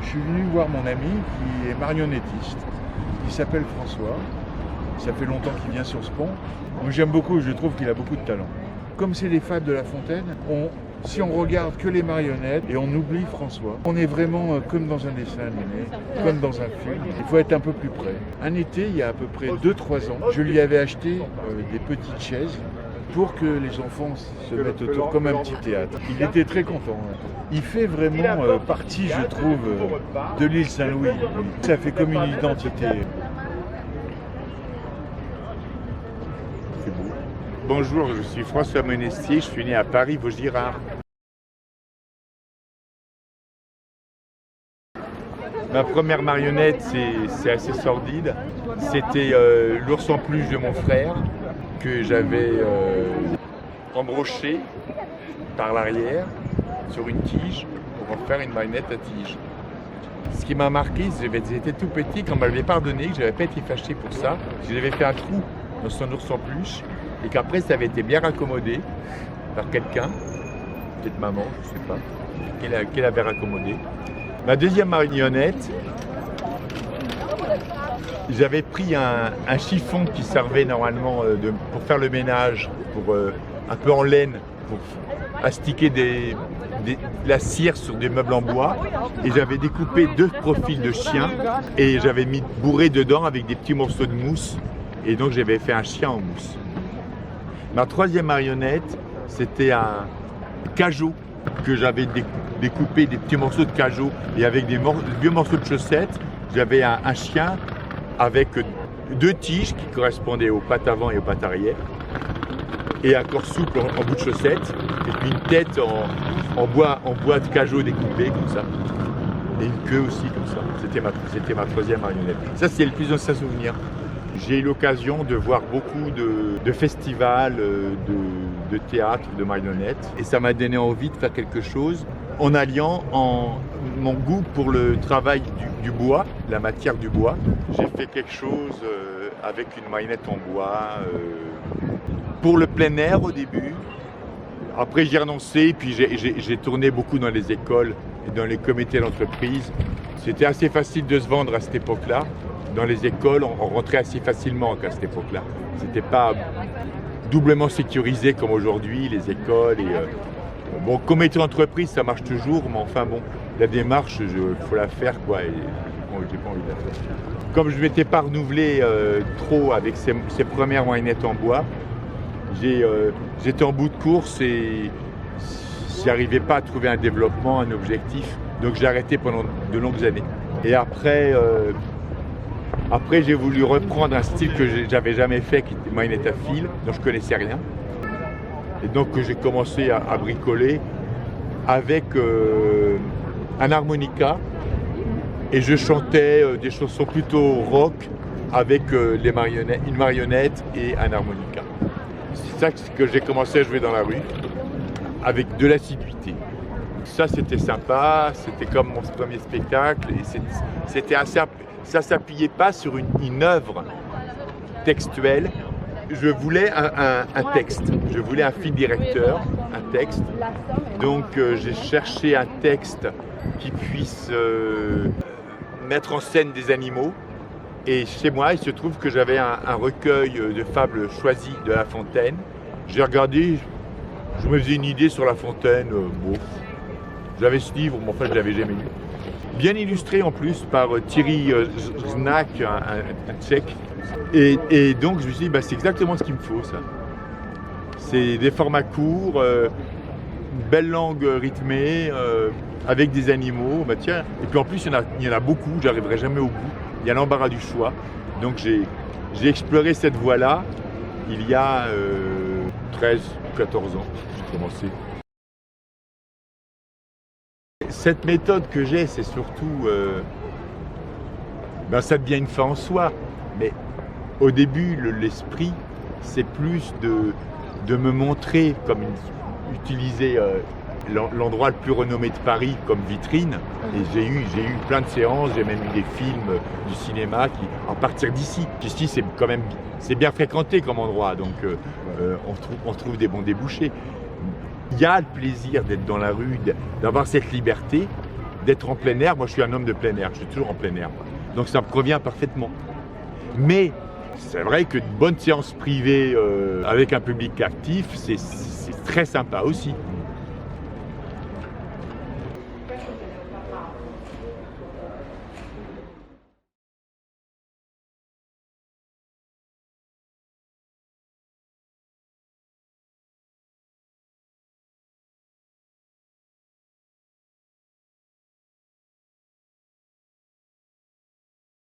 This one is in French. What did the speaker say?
Je suis venu voir mon ami qui est marionnettiste, qui s'appelle François. Ça fait longtemps qu'il vient sur ce pont. Moi j'aime beaucoup, je trouve qu'il a beaucoup de talent. Comme c'est les fables de La Fontaine, si on regarde que les marionnettes et on oublie François, on est vraiment comme dans un dessin animé, comme dans un film. Il faut être un peu plus près. Un été, il y a à peu près 2-3 ans, je lui avais acheté des petites chaises pour que les enfants se mettent autour comme un petit théâtre. Il était très content. Il fait vraiment partie, je trouve, de l'île Saint-Louis. Ça fait comme une identité. C'est beau. Bonjour, je suis François Monestier, je suis né à Paris, Vaugirard. Ma première marionnette, c'est assez sordide. C'était l'ours en peluche de mon frère que j'avais embroché par l'arrière sur une tige pour en faire une marionnette à tige. Ce qui m'a marqué, j'étais tout petit, quand on m'avait pardonné, que je n'avais pas été fâché pour ça, que j'avais fait un trou dans son ours en peluche et qu'après ça avait été bien raccommodé par quelqu'un, peut-être maman, je ne sais pas, qu'elle avait raccommodé. Ma deuxième marionnette, j'avais pris un chiffon qui servait normalement pour faire le ménage, un peu en laine, pour astiquer de la cire sur des meubles en bois, et j'avais découpé 2 profils de chiens et j'avais mis bourré dedans avec des petits morceaux de mousse, et donc j'avais fait un chien en mousse. Ma troisième marionnette, c'était un cajot que j'avais découpé des petits morceaux de cajot et avec des vieux morceaux de chaussettes. J'avais un chien avec 2 tiges qui correspondaient aux pattes avant et aux pattes arrière, et un corps souple en bout de chaussette, et puis une tête en bois de cajot découpé comme ça, et une queue aussi comme ça. C'était ma troisième marionnette. Ça, c'est le plus ancien souvenir. J'ai eu l'occasion de voir beaucoup de festivals, de théâtre, de marionnettes, et ça m'a donné envie de faire quelque chose en alliant mon goût pour le travail du bois, la matière du bois. J'ai fait quelque chose avec une marionnette en bois, pour le plein air au début. Après j'ai renoncé, puis j'ai tourné beaucoup dans les écoles et dans les comités d'entreprise. C'était assez facile de se vendre à cette époque-là. Dans les écoles, on rentrait assez facilement à cette époque-là. C'était pas doublement sécurisé comme aujourd'hui, les écoles. Bon, comité d'entreprise, ça marche toujours, mais enfin bon, la démarche, faut la faire quoi. Et bon, j'ai pas envie de la faire. Comme je ne m'étais pas renouvelé trop avec ces premières marionnettes en bois, j'étais en bout de course et j'arrivais pas à trouver un développement, un objectif. Donc j'ai arrêté pendant de longues années. Et après j'ai voulu reprendre un style que j'avais jamais fait, qui était marionnette à fil, dont je connaissais rien. Et donc j'ai commencé à bricoler avec un harmonica, et je chantais des chansons plutôt rock avec une marionnette et un harmonica. C'est ça que j'ai commencé à jouer dans la rue, avec de l'assiduité. Ça c'était sympa, c'était comme mon premier spectacle, et c'était assez. Ça ne s'appuyait pas sur une œuvre textuelle. Je voulais un texte, je voulais un fil directeur, un texte. Donc j'ai cherché un texte qui puisse mettre en scène des animaux. Et chez moi, il se trouve que j'avais un recueil de fables choisies de La Fontaine. J'ai regardé, je me faisais une idée sur La Fontaine. Bon, j'avais ce livre, mais en fait je ne l'avais jamais lu. Bien illustré en plus par Thierry Znak, un tchèque. Et donc je me suis dit, c'est exactement ce qu'il me faut, ça. C'est des formats courts, une belle langue rythmée, avec des animaux. Tiens. Et puis en plus, il y en a beaucoup, j'arriverai jamais au bout. Il y a l'embarras du choix. Donc j'ai exploré cette voie-là il y a 13 ou 14 ans. J'ai commencé. Cette méthode que j'ai, c'est surtout, ça devient une fin en soi, mais au début, l'esprit, c'est plus de me montrer, comme utiliser l'endroit le plus renommé de Paris comme vitrine. Et j'ai eu plein de séances, j'ai même eu des films du cinéma qui, à partir d'ici. Ici, c'est bien fréquenté comme endroit, donc on trouve des bons débouchés. Il y a le plaisir d'être dans la rue, d'avoir cette liberté, d'être en plein air. Moi, je suis un homme de plein air, je suis toujours en plein air. Donc ça me convient parfaitement. Mais c'est vrai qu'une bonne séance privée avec un public actif, c'est très sympa aussi.